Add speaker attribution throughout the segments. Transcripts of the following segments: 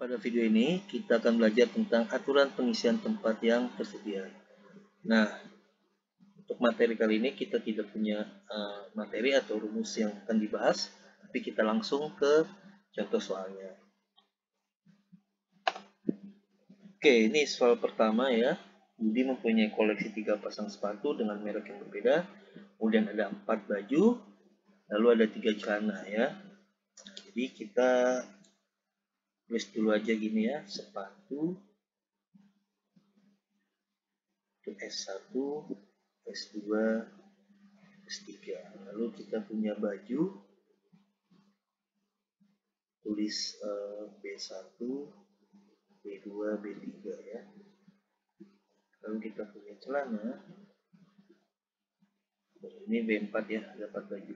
Speaker 1: Pada video ini kita akan belajar tentang aturan pengisian tempat yang tersedia. Nah, untuk materi kali ini kita tidak punya materi atau rumus yang akan dibahas, tapi kita langsung ke contoh soalnya. Oke, ini soal pertama ya. Budi mempunyai koleksi 3 pasang sepatu dengan merek yang berbeda. Kemudian ada 4 baju, lalu ada 3 celana ya. Jadi kita tulis dulu aja gini ya, sepatu itu S1, S2, S3. Lalu kita punya baju, tulis B1, B2, B3 ya. Lalu kita punya celana, ini B4 ya, ada 4 baju.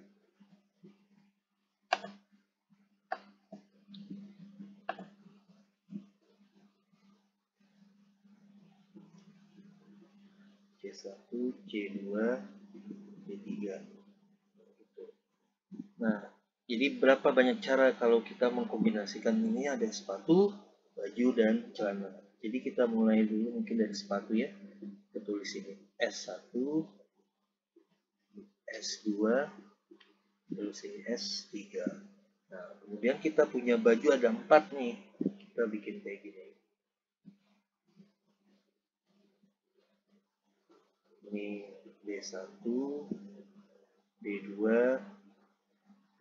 Speaker 1: C1, C2, C3. Nah, jadi berapa banyak cara kalau kita mengkombinasikan ini, ada sepatu, baju, dan celana. Jadi kita mulai dulu mungkin dari sepatu ya. Kita tulis ini S1, S2, terus ini S3. Nah, kemudian kita punya baju ada 4 nih. Kita bikin kayak gini. Ini B1, B2,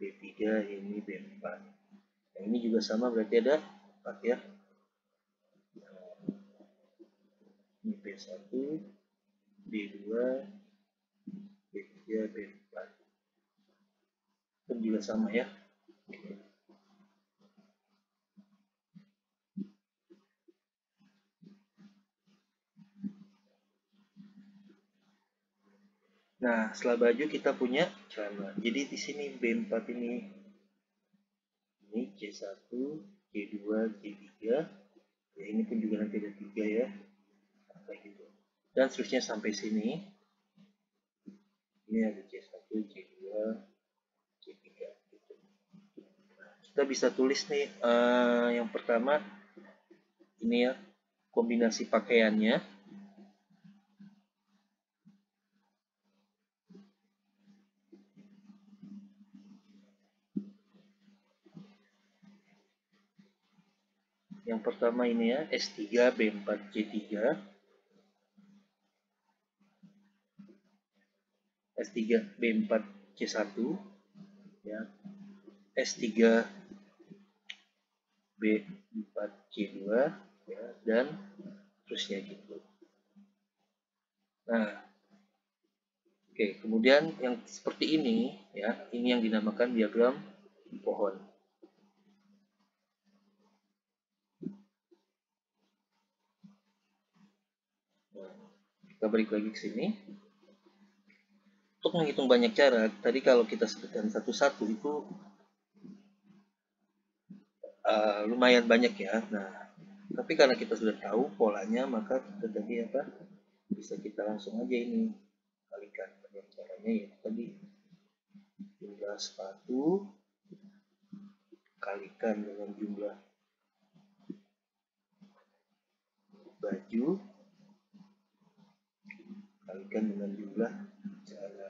Speaker 1: B3, ini B4. Nah, ini juga sama berarti ada 4 ya. Ini B1, B2, B3, B4. Itu juga sama ya. Nah, setelah baju kita punya celana. Jadi di sini B4 ini C1, C2, C3. Ya, ini pun juga nanti ada 3 ya. Kayak gitu. Dan seterusnya sampai sini. Ini ada C1, C2, C3 gitu. Nah, kita bisa tulis nih yang pertama ini ya, kombinasi pakaiannya. Yang pertama ini ya, S3, B4, C3. S3, B4, C1 ya. S3, B4, C2 ya, dan terusnya gitu. Nah, oke, kemudian yang seperti ini ya, ini yang dinamakan diagram pohon. Nah, kita balik lagi ke sini. Untuk menghitung banyak cara, tadi kalau kita sebutkan satu-satu itu lumayan banyak ya. Nah, tapi karena kita sudah tahu polanya, maka kita tadi bisa kita langsung aja ini kalikan. Caranya ya tadi jumlah sepatu kalikan dengan jumlah baju kalikan dengan jumlah celana,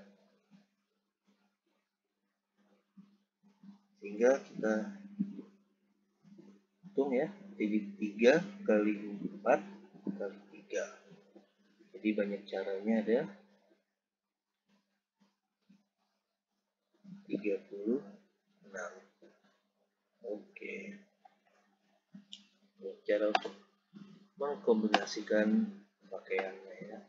Speaker 1: sehingga kita hitung ya, jadi 3 kali 4 kali 3. Jadi banyak caranya, ada 36. Oke, cara untuk mengkombinasikan pakaiannya ya.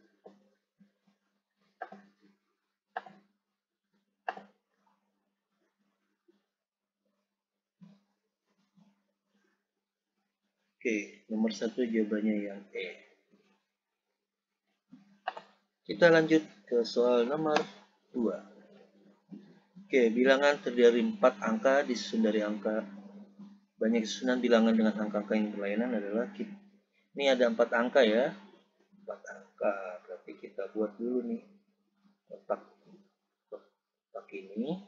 Speaker 1: Oke, nomor 1 jawabannya yang E. Kita lanjut ke soal nomor 2. Oke, bilangan terdiri dari 4 angka disusun dari angka. Banyak susunan bilangan dengan angka-angka yang berlainan adalah, ini ada 4 angka ya. 4 angka, berarti kita buat dulu nih kotak ini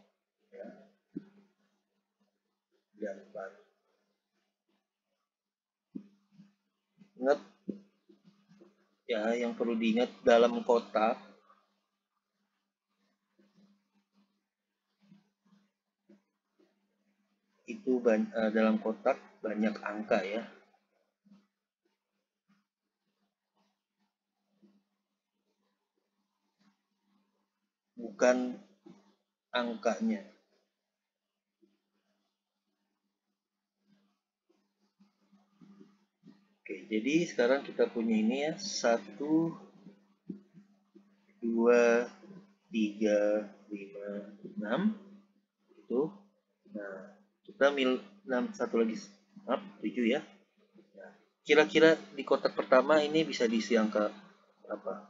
Speaker 1: ya. Dan 4. ya, yang perlu diingat dalam kotak itu dalam kotak banyak angka ya. Bukan angkanya. Oke, jadi sekarang kita punya ini ya, 1, 2, 3, 5, 6 itu. Nah, kita satu lagi, maaf, 7 ya. Nah, kira-kira di kotak pertama ini bisa diisi angka apa?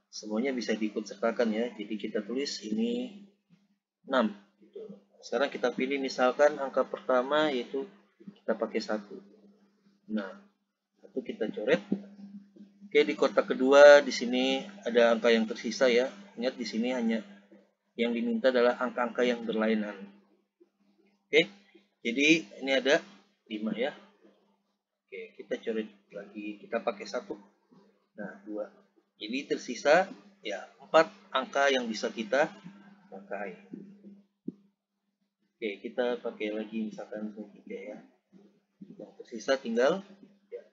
Speaker 1: Semuanya bisa diikut sertakan ya. Jadi kita tulis ini 6 gitu. Sekarang kita pilih misalkan angka pertama yaitu kita pakai 1. Nah, itu kita coret. Oke, di kotak kedua di sini ada angka yang tersisa ya. Ingat di sini hanya yang diminta adalah angka-angka yang berlainan. Oke. Jadi ini ada 5 ya. Oke, kita coret lagi. Kita pakai 1. Nah, 2. Jadi tersisa ya 4 angka yang bisa kita pakai. Oke, kita pakai lagi misalkan 3 ya. Yang tersisa tinggal ya,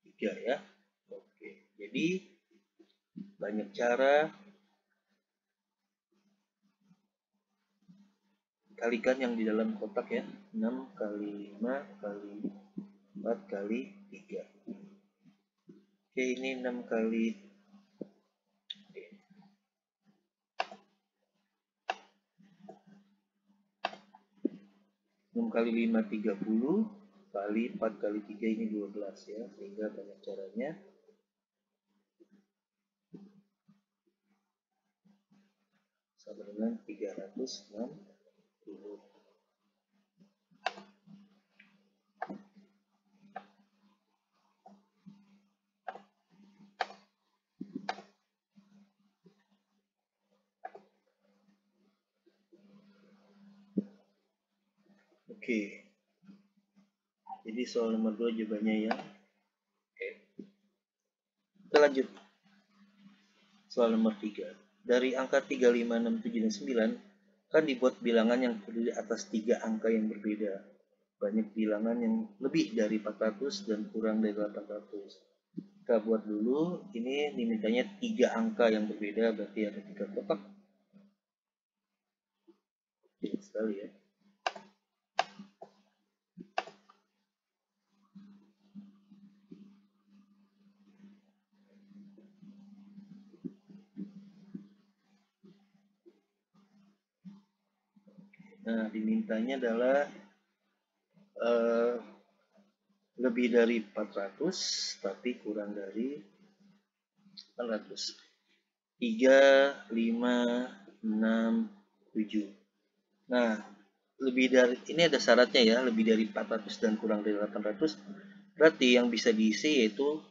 Speaker 1: 3 ya. Oke, jadi banyak cara. Kalikan yang di dalam kotak ya. 6 kali 5 kali 4 kali 3. Oke, ini 6 kali 6 kali 5 30 kali 4 kali 3 ini 12 ya, sehingga banyak caranya. Sama dengan 360. Oke. Jadi soal nomor 2 jawabannya ya. Oke. Kita lanjut. Soal nomor 3. Dari angka 3, 5, 6, 7, dan 9 kan dibuat bilangan yang terdiri atas 3 angka yang berbeda. Banyak bilangan yang lebih dari 400 dan kurang dari 800. Kita buat dulu, ini dimintanya 3 angka yang berbeda, berarti ada 3 kotak. Kecil sekali ya. Nah, dimintanya adalah lebih dari 400 tapi kurang dari 800. 3, 5, 6, 7. Nah, lebih dari ini ada syaratnya ya, lebih dari 400 dan kurang dari 800. Berarti yang bisa diisi yaitu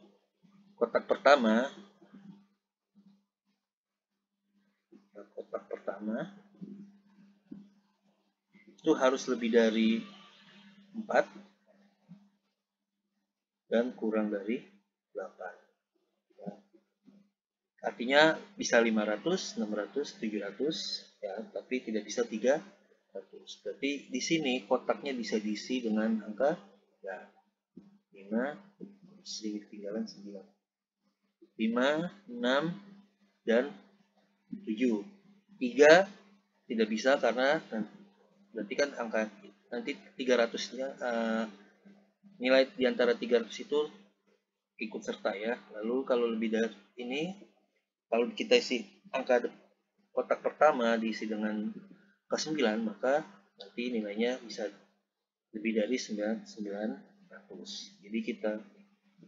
Speaker 1: kotak pertama. Kotak pertama itu harus lebih dari 4 dan kurang dari 8. Artinya bisa 500, 600, 700 ya, tapi tidak bisa 300. Berarti di sini kotaknya bisa diisi dengan angka ya 5, sedikit ketinggalan 9. 5, 6 dan 7. 3 tidak bisa karena berarti kan angka nanti 300-nya nilai di antara 300 itu ikut serta ya. Lalu kalau lebih dari ini, kalau kita isi angka kotak pertama diisi dengan angka 9, maka nanti nilainya bisa lebih dari 900. Jadi kita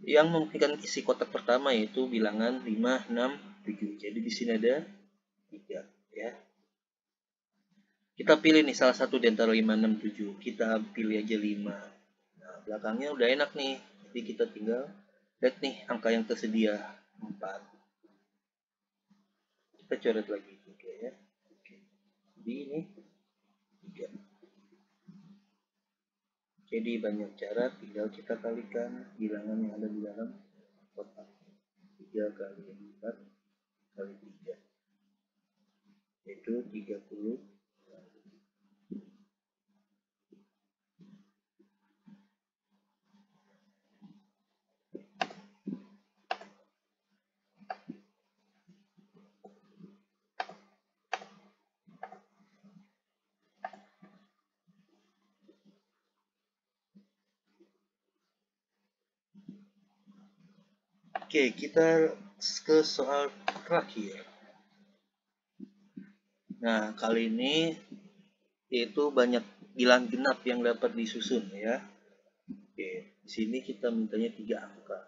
Speaker 1: yang memungkinkan isi kotak pertama yaitu bilangan 5, 6, 7. Jadi di sini ada 3 ya. Kita pilih nih salah satu di antara 5, 6, 7. Kita pilih aja 5. Nah, belakangnya udah enak nih. Jadi kita tinggal lihat nih angka yang tersedia 4. Kita coret lagi 3 ya. Oke. Jadi ini 3. Jadi banyak cara, tinggal kita kalikan bilangan yang ada di dalam kotak. 3 kali 4 kali 3, yaitu 30. Oke, kita ke soal terakhir. Nah, kali ini yaitu banyak bilangan genap yang dapat disusun ya. Oke, di sini kita mintanya 3 angka.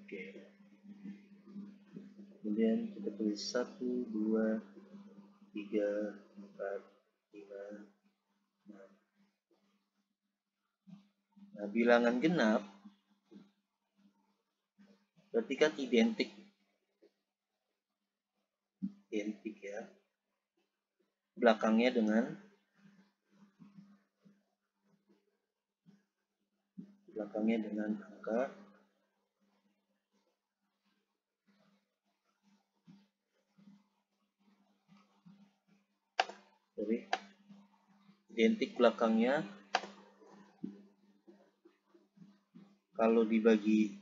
Speaker 1: Oke. Kemudian kita tulis 1, 2, 3, 4, 5, 6. Nah, bilangan genap berarti kan identik ya. Belakangnya dengan angka. Jadi identik belakangnya kalau dibagi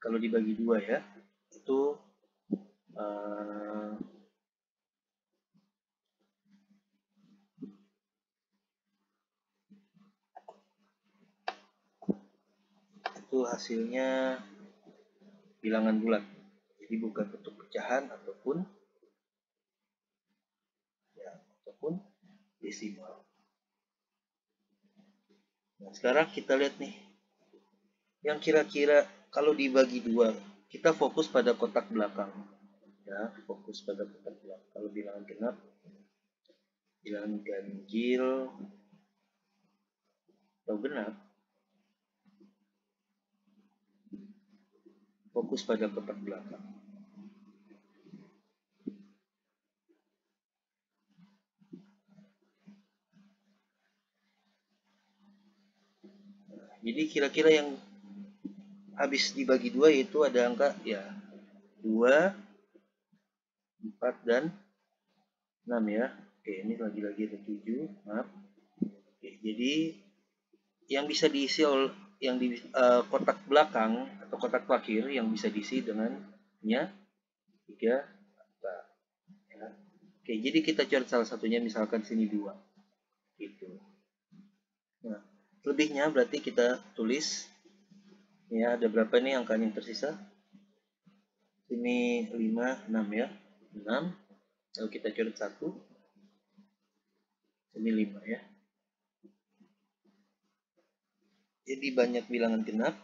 Speaker 1: 2 ya, itu hasilnya bilangan bulat. Jadi bukan bentuk pecahan ataupun desimal. Nah, sekarang kita lihat nih. Yang kira-kira kalau dibagi 2, kita fokus pada kotak belakang. Ya, fokus pada kotak belakang. Kalau bilangan genap, bilangan ganjil atau genap, fokus pada kotak belakang. Jadi kira-kira yang habis dibagi 2 yaitu ada angka ya 2, 4, dan 6 ya. Oke, ini lagi-lagi ada 7, maaf. Oke, jadi yang bisa diisi oleh yang di kotak belakang atau kotak akhir yang bisa diisi dengannya 3 angka. Ya. Oke, jadi kita coret salah satunya, misalkan sini 2. Gitu. Nah, lebihnya berarti kita tulis ya, ada berapa nih angkanya yang tersisa? Sini 5, 6 ya. 6. Lalu kita coret 1. Sini 5 ya. Jadi banyak bilangan genap.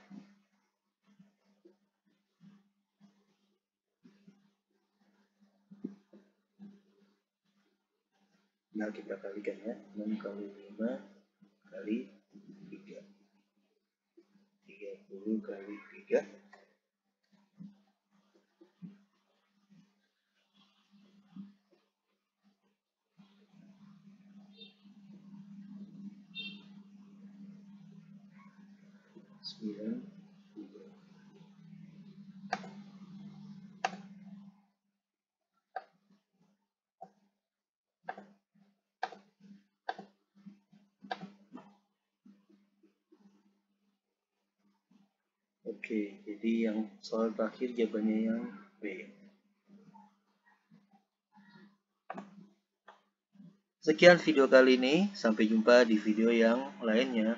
Speaker 1: Nah, kita kalikan ya. 6 kali 5 kali 3. 30 kali 3. Oke, jadi yang soal terakhir jawabannya yang B. Sekian video kali ini, sampai jumpa di video yang lainnya.